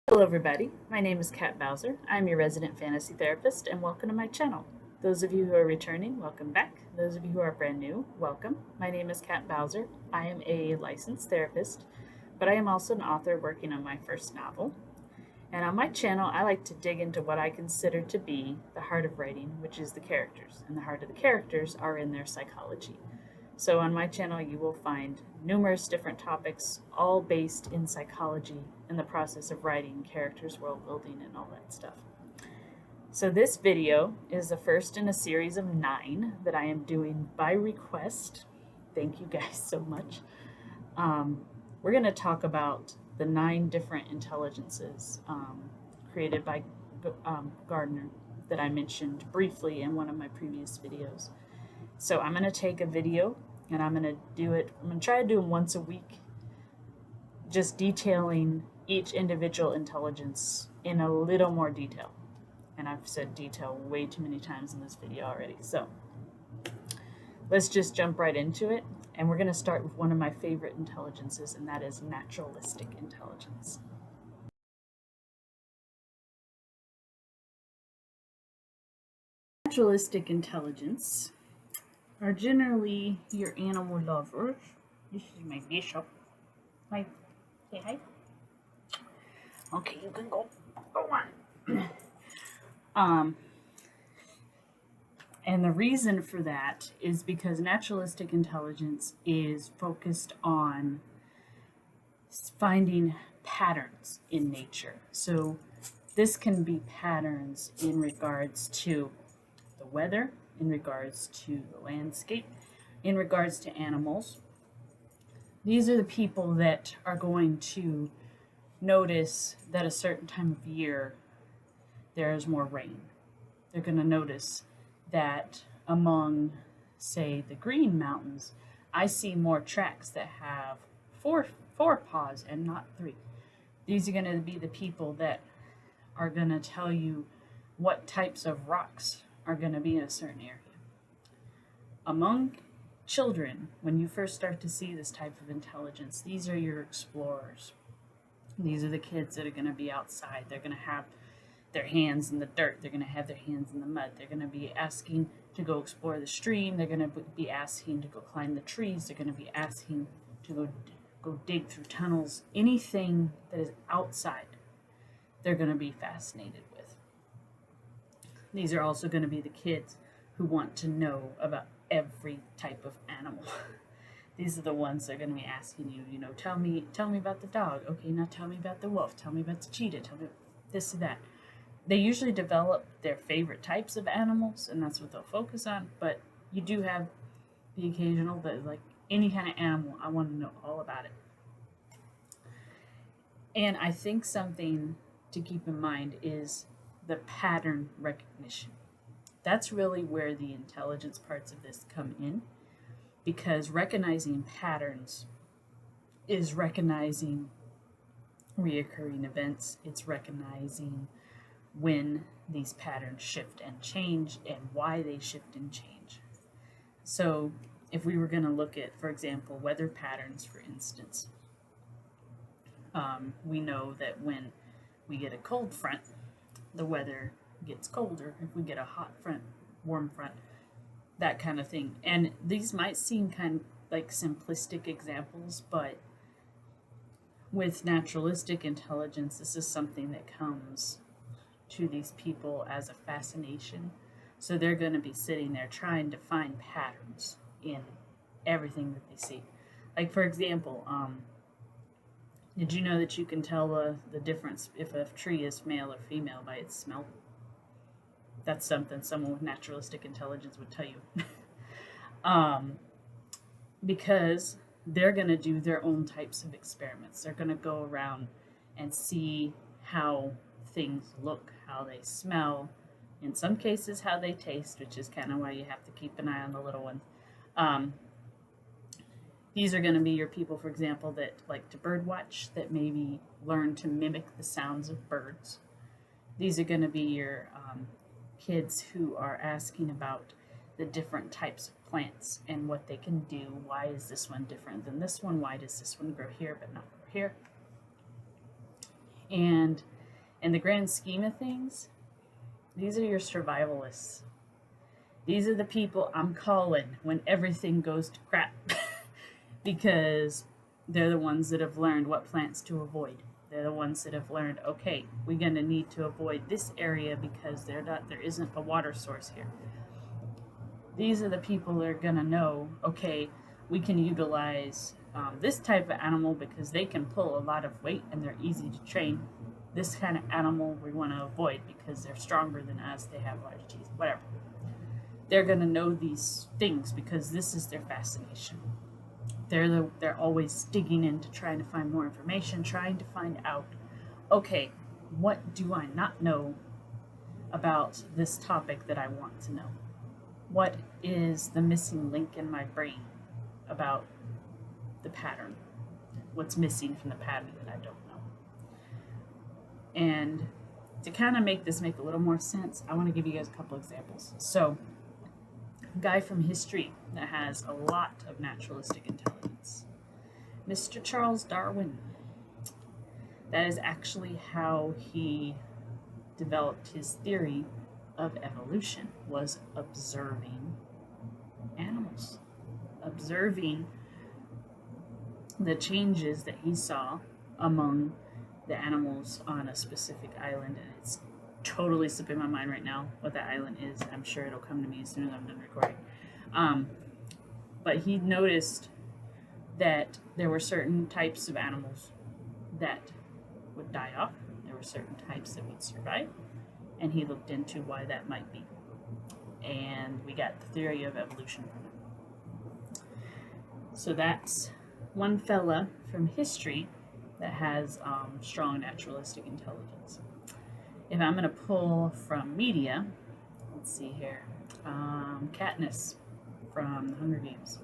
Hello everybody, my name is Kat Bowser. I'm your resident fantasy therapist and welcome to my channel. Those of you who are returning, welcome back. Those of you who are brand new, welcome. My name is Kat Bowser. I am a licensed therapist, but I am also an author working on my first novel. And on my channel, I like to dig into what I consider to be the heart of writing, which is the characters. And the heart of the characters are in their psychology. So on my channel, you will find numerous different topics, all based in psychology and the process of writing characters, world building, and all that stuff. So this video is the first in a series of 9 that I am doing by request. Thank you guys so much. We're going to talk about the 9 different intelligences created by Gardner that I mentioned briefly in one of my previous videos. So I'm going to take a video and I'm going to try to do them once a week, just detailing each individual intelligence in a little more detail. And I've said detail way too many times in this video already. So let's just jump right into it. And we're going to start with one of my favorite intelligences, and that is naturalistic intelligence. Naturalistic intelligence are generally your animal lovers. This is my bishop. Say hi. Okay, you can go on. And the reason for that is because naturalistic intelligence is focused on finding patterns in nature. So this can be patterns in regards to the weather, in regards to the landscape, in regards to animals. These are the people that are going to notice that a certain time of year there is more rain. They're going to notice that among, say, the Green Mountains, I see more tracks that have four paws and not 3. These are going to be the people that are going to tell you what types of rocks are going to be in a certain area. Among children, when you first start to see this type of intelligence, these are your explorers. These are the kids that are going to be outside. They're going to have their hands in the dirt. They're going to have their hands in the mud. They're going to be asking to go explore the stream. They're going to be asking to go climb the trees. They're going to be asking to go dig through tunnels. Anything that is outside, they're going to be fascinated with. These are also going to be the kids who want to know about every type of animal. These are the ones that are going to be asking you, tell me about the dog. Okay, now tell me about the wolf. Tell me about the cheetah. Tell me this or that. They usually develop their favorite types of animals, and that's what they'll focus on. But you do have the occasional that, like, any kind of animal, I want to know all about it. And I think something to keep in mind is the pattern recognition. That's really where the intelligence parts of this come in, because recognizing patterns is recognizing reoccurring events. It's recognizing when these patterns shift and change and why they shift and change. So if we were going to look at, for example, weather patterns, for instance, we know that when we get a cold front, the weather gets colder. If we get a hot front, warm front, that kind of thing. And these might seem kind of like simplistic examples, but with naturalistic intelligence, this is something that comes to these people as a fascination. So they're going to be sitting there trying to find patterns in everything that they see. Like, for example, did you know that you can tell the difference if a tree is male or female by its smell? That's something someone with naturalistic intelligence would tell you. Because they're going to do their own types of experiments. They're going to go around and see how things look, how they smell, in some cases how they taste, which is kind of why you have to keep an eye on the little ones. These are going to be your people, for example, that like to bird watch, that maybe learn to mimic the sounds of birds. These are going to be your kids who are asking about the different types of plants and what they can do. Why is this one different than this one? Why does this one grow here but not grow here? And In the grand scheme of things, these are your survivalists. These are the people I'm calling when everything goes to crap because they're the ones that have learned what plants to avoid. They're the ones that have learned, okay, we're going to need to avoid this area because there isn't a water source here. These are the people that are going to know, okay, we can utilize this type of animal because they can pull a lot of weight and they're easy to train. This kind of animal we want to avoid because they're stronger than us, they have large teeth, whatever. They're going to know these things because this is their fascination. They're always digging into trying to find more information, trying to find out, okay, what do I not know about this topic that I want to know? What is the missing link in my brain about the pattern? What's missing from the pattern that I don't know? And to kind of make this make a little more sense, I want to give you guys a couple examples. So, a guy from history that has a lot of naturalistic intelligence, Mr. Charles Darwin. That is actually how he developed his theory of evolution, was observing animals, observing the changes that he saw among the animals on a specific island. And it's totally slipping my mind right now what that island is. I'm sure it'll come to me as soon as I'm done recording. But he noticed that there were certain types of animals that would die off. There were certain types that would survive. And he looked into why that might be. And we got the theory of evolution from it. So that's one fella from history that has strong naturalistic intelligence. If I'm going to pull from media, let's see here, Katniss from The Hunger Games.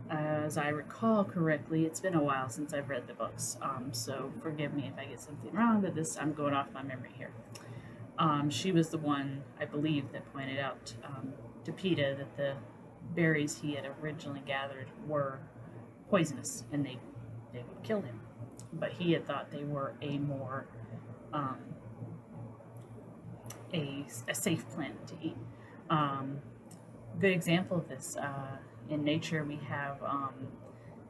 As I recall correctly, it's been a while since I've read the books, so forgive me if I get something wrong, but I'm going off my memory here. She was the one, I believe, that pointed out to Peeta that the berries he had originally gathered were poisonous, and they would kill him. But he had thought they were a more a safe plant to eat. Good example of this. In nature, we have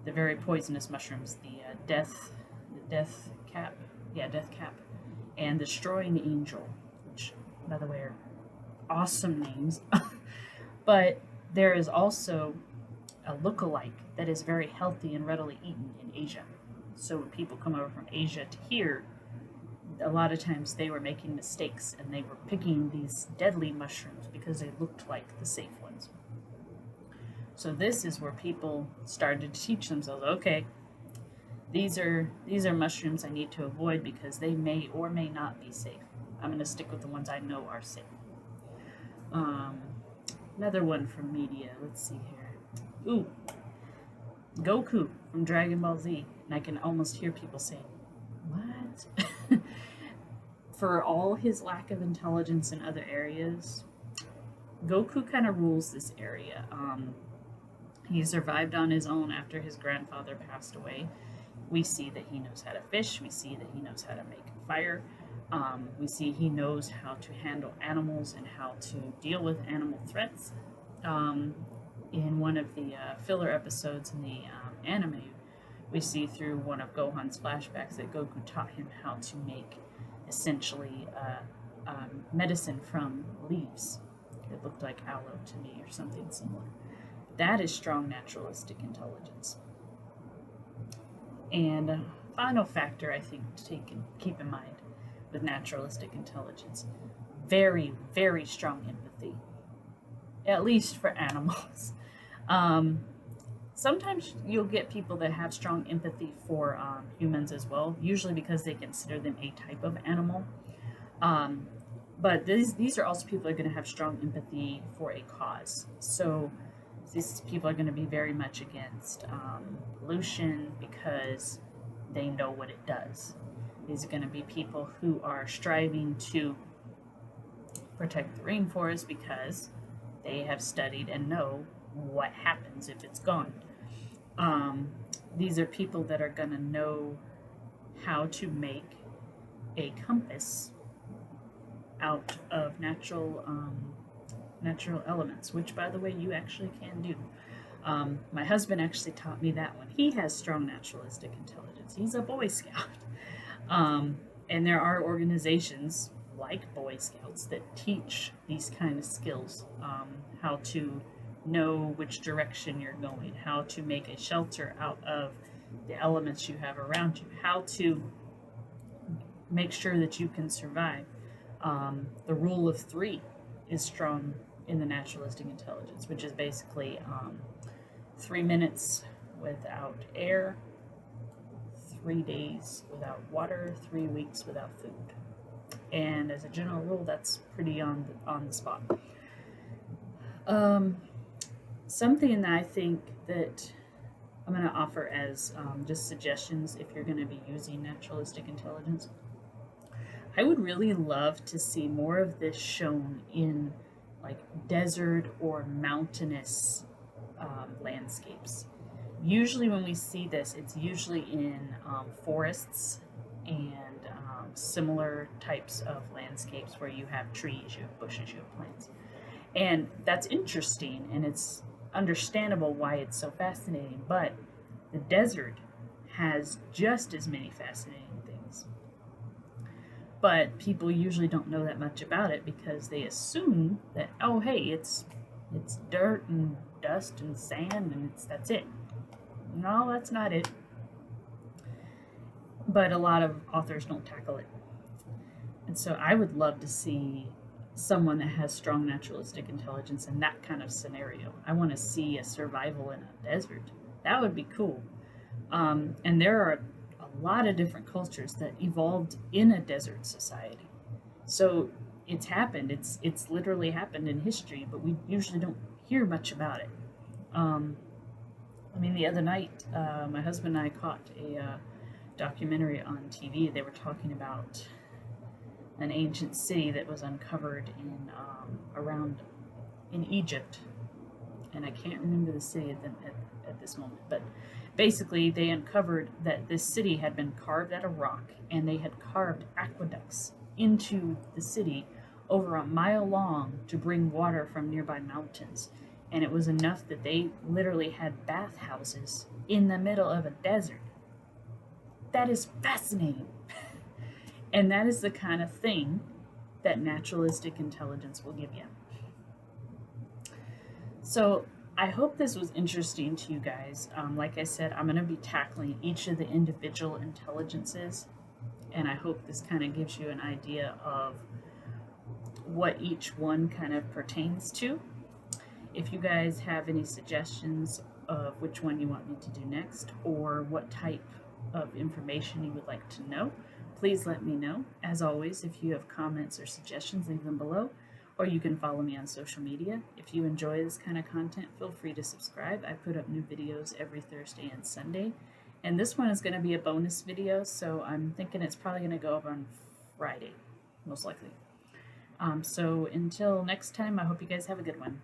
the very poisonous mushrooms, the death cap, and the destroying angel, which, by the way, are awesome names. But there is also a look-alike that is very healthy and readily eaten in Asia. So when people come over from Asia to here, a lot of times they were making mistakes and they were picking these deadly mushrooms because they looked like the safe ones. So this is where people started to teach themselves, okay, these are mushrooms I need to avoid because they may or may not be safe. I'm going to stick with the ones I know are safe. Another one from media, let's see here. Ooh, Goku from Dragon Ball Z. And I can almost hear people saying, what? For all his lack of intelligence in other areas, Goku kind of rules this area. He survived on his own after his grandfather passed away. We see that he knows how to fish. We see that he knows how to make fire. We see he knows how to handle animals and how to deal with animal threats. In one of the filler episodes in the anime, we see through one of Gohan's flashbacks that Goku taught him how to make essentially medicine from leaves. It looked like aloe to me or something similar. That is strong naturalistic intelligence. And a final factor I think to keep in mind with naturalistic intelligence, very, very strong empathy, at least for animals. Sometimes you'll get people that have strong empathy for humans as well, usually because they consider them a type of animal. But these are also people that are going to have strong empathy for a cause. So these people are going to be very much against pollution because they know what it does. These are going to be people who are striving to protect the rainforest because they have studied and know what happens if it's gone. These are people that are going to know how to make a compass out of natural elements, which, by the way, you actually can do. My husband actually taught me that one. He has strong naturalistic intelligence. He's a Boy Scout. And there are organizations like Boy Scouts that teach these kind of skills, how to know which direction you're going, how to make a shelter out of the elements you have around you, how to make sure that you can survive. The rule of three is strong in the naturalistic intelligence, which is basically 3 minutes without air, 3 days without water, 3 weeks without food. And as a general rule, that's pretty on the spot. Something that I think that I'm going to offer as just suggestions if you're going to be using naturalistic intelligence. I would really love to see more of this shown in like desert or mountainous landscapes. Usually when we see this, it's usually in forests and similar types of landscapes where you have trees, you have bushes, you have plants. And that's interesting, and it's understandable why it's so fascinating, but the desert has just as many fascinating things. But people usually don't know that much about it because they assume that, oh hey, it's dirt and dust and sand and that's it. No, that's not it. But a lot of authors don't tackle it. And so I would love to see someone that has strong naturalistic intelligence in that kind of scenario. I want to see a survival in a desert. That would be cool. And there are a lot of different cultures that evolved in a desert society. So it's happened. It's literally happened in history, but we usually don't hear much about it. I mean, the other night, my husband and I caught a documentary on TV. They were talking about an ancient city that was uncovered around in Egypt, and I can't remember the city at this moment, but basically they uncovered that this city had been carved out of rock, and they had carved aqueducts into the city over a mile long to bring water from nearby mountains. And it was enough that they literally had bathhouses in the middle of a desert. That is fascinating. And that is the kind of thing that naturalistic intelligence will give you. So I hope this was interesting to you guys. Like I said, I'm going to be tackling each of the individual intelligences, and I hope this kind of gives you an idea of what each one kind of pertains to. If you guys have any suggestions of which one you want me to do next, or what type of information you would like to know, please let me know. As always, if you have comments or suggestions, leave them below, or you can follow me on social media. If you enjoy this kind of content, feel free to subscribe. I put up new videos every Thursday and Sunday, and this one is going to be a bonus video, so I'm thinking it's probably going to go up on Friday, most likely. So until next time, I hope you guys have a good one.